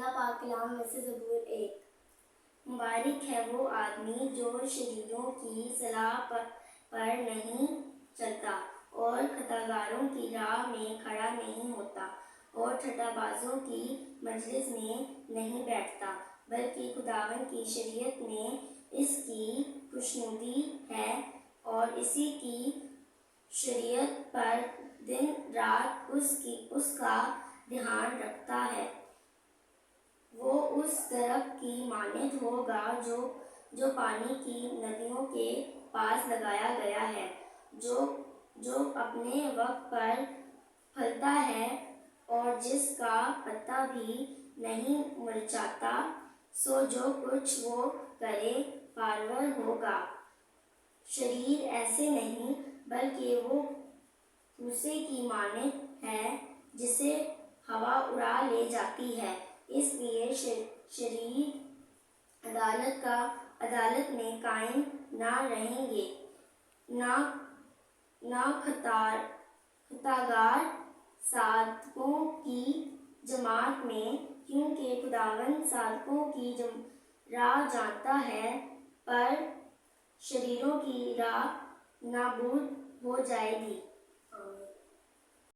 اللہ پاک کلام میں سے زبور 1۔ مبارک ہے وہ آدمی جو شریروں کی صلاح پر نہیں چلتا اور خطاگاروں کی راہ میں کھڑا نہیں ہوتا اور ٹھٹھا بازوں کی مجلس میں نہیں بیٹھتا، بلکہ خداوند کی شریعت میں اس کی خوشنودی ہے اور اسی کی شریعت پر دن رات اس کا دھیان رکھتا ہے۔ وہ اس درخت کی مانند ہوگا جو پانی کی ندیوں کے پاس لگایا گیا ہے، جو اپنے وقت پر پھلتا ہے اور جس کا پتا بھی نہیں مرجھاتا، سو جو کچھ وہ کرے کارگر ہوگا۔ شریر ایسے نہیں، بلکہ وہ پھوسے کی مانند ہے جسے ہوا اڑا لے جاتی ہے۔ اس لیے شریر عدالت میں قائم نہ رہیں گے، نہ خطاگار صادقوں کی جماعت میں، کیونکہ خداوند صادقوں کی راہ جانتا ہے، پر شریروں کی راہ نابود ہو جائے گی۔